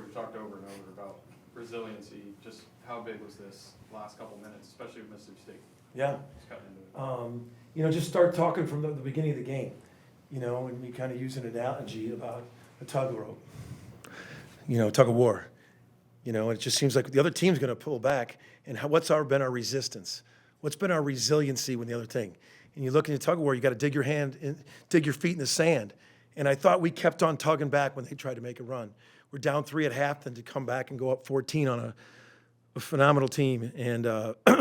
we've talked over and over about resiliency. Just how big was this last couple minutes, especially with Mississippi State? Yeah. Just cutting into it. Just start talking from the beginning of the game, and we kind of use an analogy about a tug of rope, tug of war. It just seems like the other team's going to pull back. And what's been our resistance? What's been our resiliency when the other thing? And you look in the tug of war, you got to dig your feet in the sand. And I thought we kept on tugging back when they tried to make a run. We're down 3 at half, then to come back and go up 14 on a phenomenal team and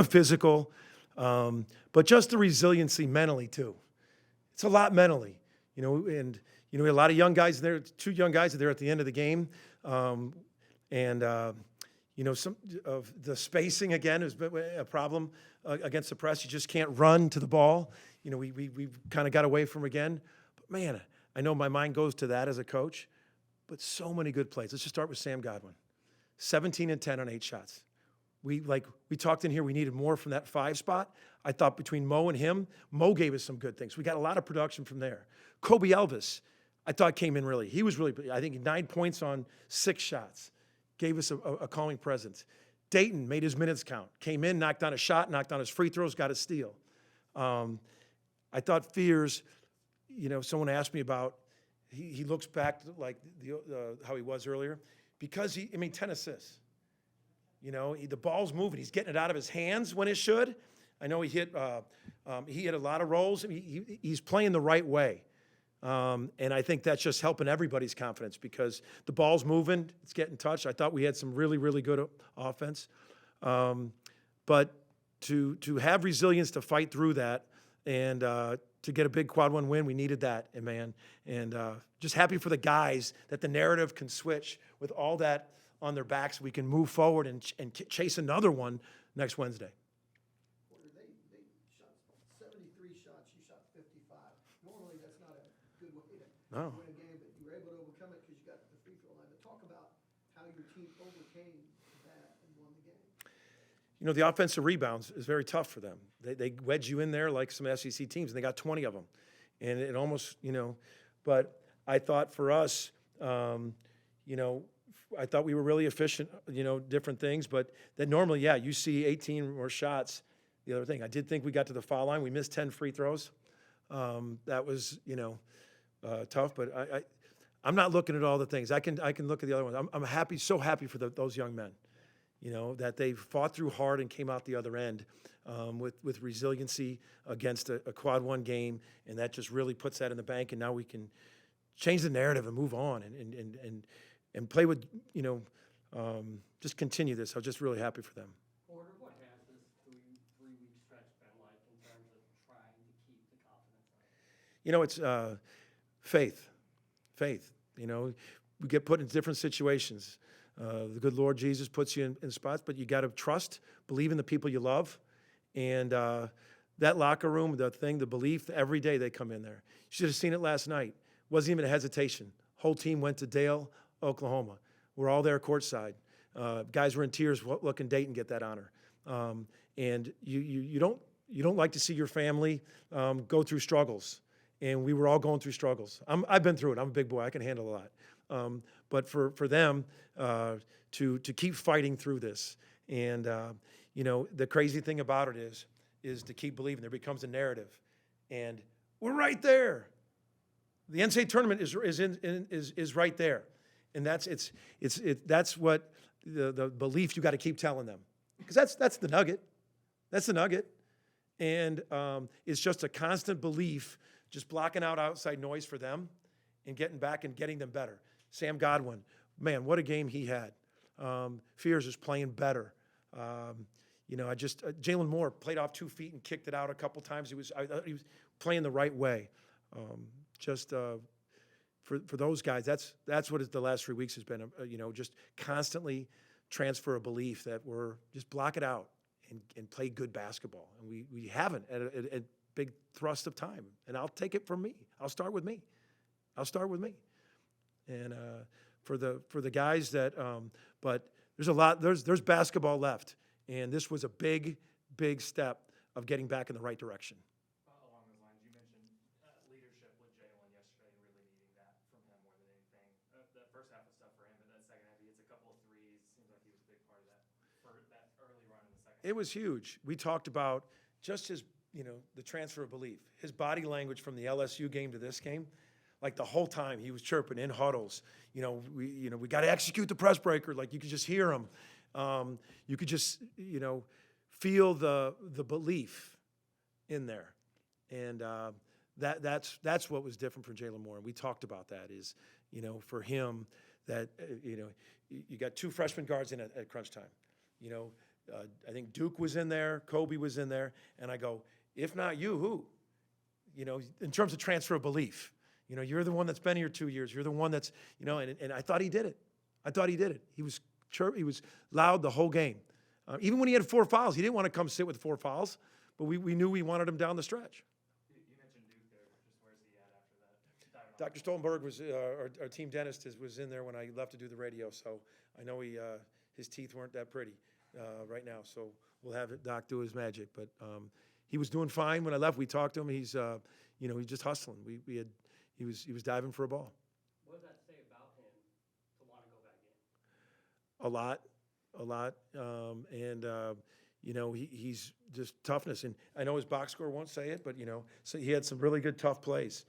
physical, but just the resiliency mentally too. It's a lot mentally, and we had a lot of young guys there. 2 young guys there at the end of the game, some of the spacing again has been a problem against the press. You just can't run to the ball. We kind of got away from again. But man, I know my mind goes to that as a coach. But so many good plays. Let's just start with Sam Godwin. 17 and 10 on 8 shots. We talked in here, we needed more from that 5 spot. I thought between Mo and him, Mo gave us some good things. We got a lot of production from there. Kobe Elvis, I thought came in really. He was really, I think 9 points on 6 shots. Gave us a calming presence. Dayton made his minutes count. Came in, knocked down a shot, knocked down his free throws, got a steal. I thought Fears, someone asked me about, he looks back to like how he was earlier because 10 assists. The ball's moving. He's getting it out of his hands when it should. I know he hit a lot of rolls. He's playing the right way. And I think that's just helping everybody's confidence because the ball's moving. It's getting touched. I thought we had some really, really good offense. But to have resilience to fight through that and to get a big quad 1 win, we needed that, and just happy for the guys that the narrative can switch with all that on their backs. We can move forward and chase another one next Wednesday. They shot 73 shots. You shot 55. Normally, that's not a good way to win a game, but you were able to overcome it because you got to the free throw line. But talk about how your team overcame that and won the game. The offensive rebounds is very tough for them. They wedge you in there like some SEC teams, and they got 20 of them. And it almost, but I thought for us, I thought we were really efficient, different things. But that normally, you see 18 more shots. The other thing, I did think we got to the foul line. We missed 10 free throws. That was, tough. But I'm not looking at all the things. I can look at the other ones. I'm happy, so happy for those young men. That they fought through hard and came out the other end with resiliency against a quad 1 game, and that just really puts that in the bank. And now we can change the narrative and move on and play with, just continue this. I was just really happy for them. Porter, what has this three-week stretch been like in terms of trying to keep the confidence up? It's faith. We get put in different situations. The good Lord Jesus puts you in spots, but you got to trust, believe in the people you love. And that locker room, the belief, every day they come in there. You should have seen it last night. Wasn't even a hesitation. Whole team went to Dale, Oklahoma. We're all there courtside. Guys were in tears looking Dayton get that honor. And you don't like to see your family go through struggles. And we were all going through struggles. I've been through it. I'm a big boy. I can handle a lot. But for them to keep fighting through this, and the crazy thing about it is to keep believing. There becomes a narrative, and we're right there. The NCAA tournament is right there, and that's what the belief you got to keep telling them, because that's the nugget. That's the nugget, and it's just a constant belief, just blocking out outside noise for them, and getting back and getting them better. Sam Godwin, man, what a game he had. Fears is playing better. Jalen Moore played off 2 feet and kicked it out a couple times. He was playing the right way. For those guys, that's what the last 3 weeks has been. Just constantly transfer a belief that we're just block it out and play good basketball, and we haven't at a big thrust of time. And I'll take it from me. I'll start with me. And for the guys that, but there's a lot. There's basketball left, and this was a big step of getting back in the right direction. Along those lines, you mentioned leadership with Jalen yesterday, really needing that from him more than anything. The first half was tough for him, but that second half he hits a couple for that early run in the second? It was huge. We talked about just his, the transfer of belief, his body language from the LSU game to this game. Like the whole time he was chirping in huddles. We got to execute the press breaker. Like you could just hear him. You could just, feel the belief in there. And that's what was different for Jalen Moore. And we talked about that is, for him that, you got two freshman guards in at crunch time. I think Duke was in there, Kobe was in there, and I go, if not you, who? In terms of transfer of belief. You're the one that's been here 2 years. You're the one that's, and I thought he did it. I thought he did it. He was loud the whole game. Even when he had 4 fouls, he didn't want to come sit with 4 fouls, but we knew we wanted him down the stretch. You mentioned Duke there, just where's he at after that? Dr. Stoltenberg was our team dentist was in there when I left to do the radio, so I know his teeth weren't that pretty right now. So we'll have Doc do his magic, but he was doing fine when I left. We talked to him. He's he's just hustling. He was diving for a ball. What does that say about him to want to go back in? A lot, he's just toughness. And I know his box score won't say it, but so he had some really good tough plays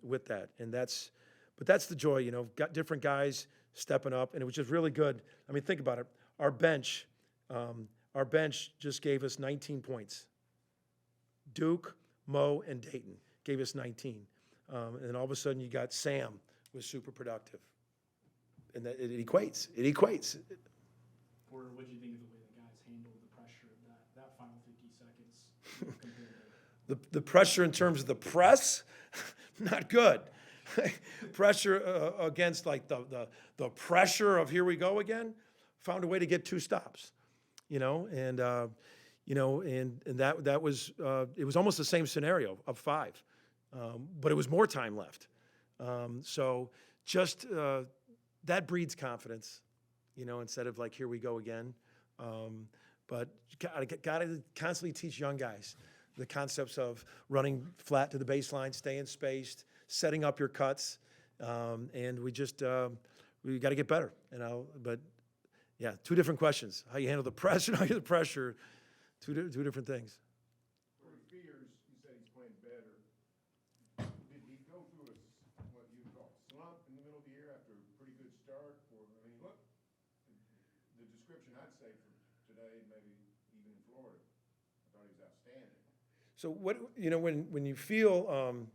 with that, and that's the joy. Got different guys stepping up, and it was just really good. I mean, think about it. Our bench just gave us 19 points. Duke, Mo, and Dayton gave us 19. And then all of a sudden you got Sam was super productive. And that it equates. It equates. Or what do you think of the way the guys handled the pressure of that final 50 seconds compared to The pressure in terms of the press, not good. Pressure against like the pressure of here we go again, found a way to get 2 stops, and that was it was almost the same scenario of 5, but it was more time left. So just that breeds confidence, instead of like here we go again. But got to constantly teach young guys the concepts of running flat to the baseline, staying spaced, setting up your cuts, and we got to get better. But yeah, 2 different questions: how you handle the pressure, how you handle the pressure, two different things. For the fears, you said he's playing better. Did he go through what you call slump in the middle of the year after a pretty good start? Or look, the description I'd say for today, maybe even in Florida, I thought he was outstanding. So what when you feel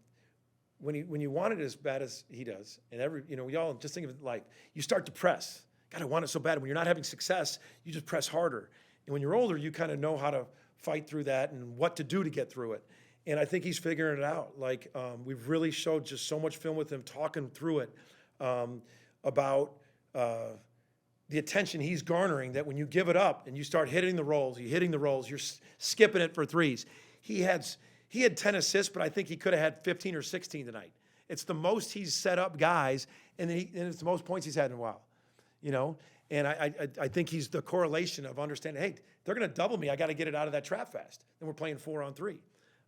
when you want it as bad as he does, and we all just think of it like you start to press. God, I want it so bad. When you're not having success, you just press harder. And when you're older, you kind of know how to fight through that and what to do to get through it. And I think he's figuring it out. Like we've really showed just so much film with him talking through it about the attention he's garnering. That when you give it up and you start hitting the rolls, you're skipping it for threes. He had 10 assists, but I think he could have had 15 or 16 tonight. It's the most he's set up guys, and it's the most points he's had in a while. And I think he's the correlation of understanding, hey, they're going to double me. I got to get it out of that trap fast. And we're playing 4-on-3.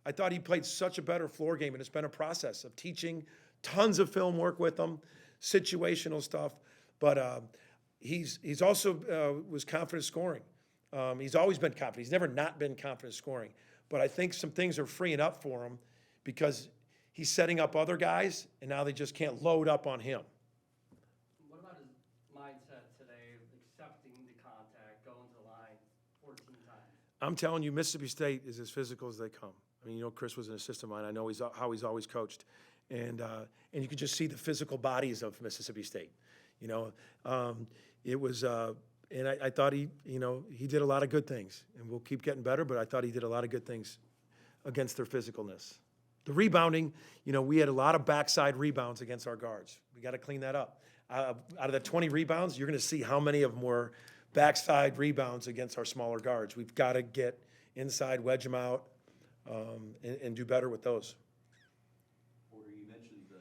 I thought he played such a better floor game, and it's been a process of teaching tons of film work with him, situational stuff. But he's also was confident scoring. He's always been confident. He's never not been confident scoring. But I think some things are freeing up for him because he's setting up other guys, and now they just can't load up on him. What about his mindset today of accepting the contact, going to the line 14 times? I'm telling you, Mississippi State is as physical as they come. I mean, Chris was an assistant of mine. I know how he's always coached. And you could just see the physical bodies of Mississippi State. It was and I thought he did a lot of good things, and we'll keep getting better, but I thought he did a lot of good things against their physicalness. The rebounding, we had a lot of backside rebounds against our guards. We got to clean that up. Out of the 20 rebounds, you're going to see how many of them were backside rebounds against our smaller guards. We've got to get inside, wedge them out, and do better with those. Porter, you mentioned the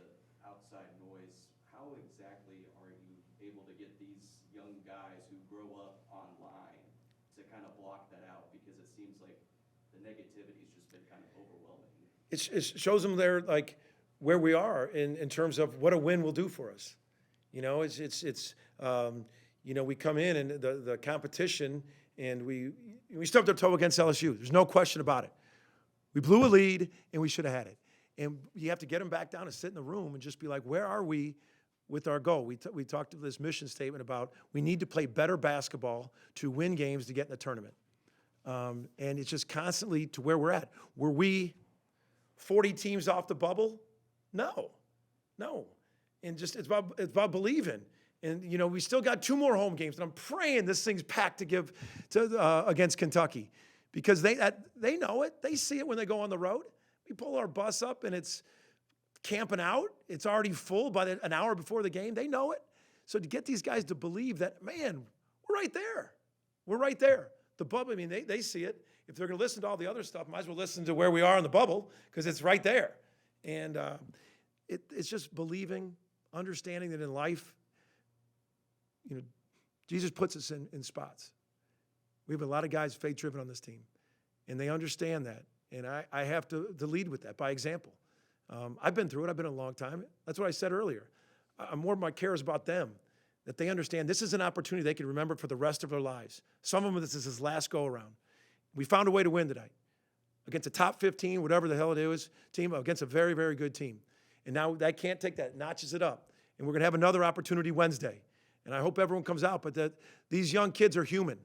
outside noise. How exactly are you able to get these young guys who grow up online to kind of block that out? Because it seems like the negativity has just been kind of overwhelming. It shows them there, like, where we are in terms of what a win will do for us. We come in and the competition And we stubbed our toe against LSU. There's no question about it. We blew a lead, and we should have had it. And you have to get them back down and sit in the room and just be like, where are we with our goal? We talked to this mission statement about we need to play better basketball to win games to get in the tournament. And it's just constantly to where we're at. Were we 40 teams off the bubble? No. And just it's about believing. And, you know, we still got 2 more home games, and I'm praying this thing's packed to give to against Kentucky because they know it. They see it when they go on the road. We pull our bus up, and it's camping out. It's already full by an hour before the game. They know it. So to get these guys to believe that, man, we're right there. We're right there. The bubble, I mean, they see it. If they're going to listen to all the other stuff, might as well listen to where we are in the bubble because it's right there. And it's just believing, understanding that in life, you know, Jesus puts us in spots. We have a lot of guys faith-driven on this team, and they understand that. And I have to lead with that by example. I've been through it. I've been a long time. That's what I said earlier. More of my care is about them, that they understand this is an opportunity they can remember for the rest of their lives. Some of them, this is his last go-around. We found a way to win tonight against a top 15, whatever the hell it is, team, against a very, very good team. And now that can't take that, notches it up. And we're going to have another opportunity Wednesday. And I hope everyone comes out, but that these young kids are human.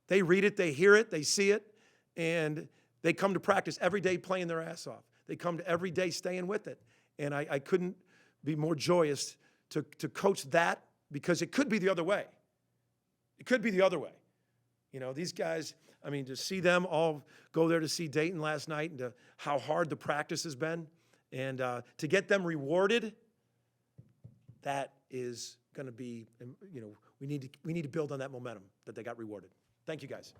They read it, they hear it, they see it, and they come to practice every day playing their ass off. They come to every day staying with it. And I couldn't be more joyous to coach that because it could be the other way. It could be the other way. You know, these guys, I mean, to see them all go there to see Dayton last night and to how hard the practice has been and to get them rewarded, that is going to be, you know, we need to build on that momentum that they got rewarded. Thank you, guys.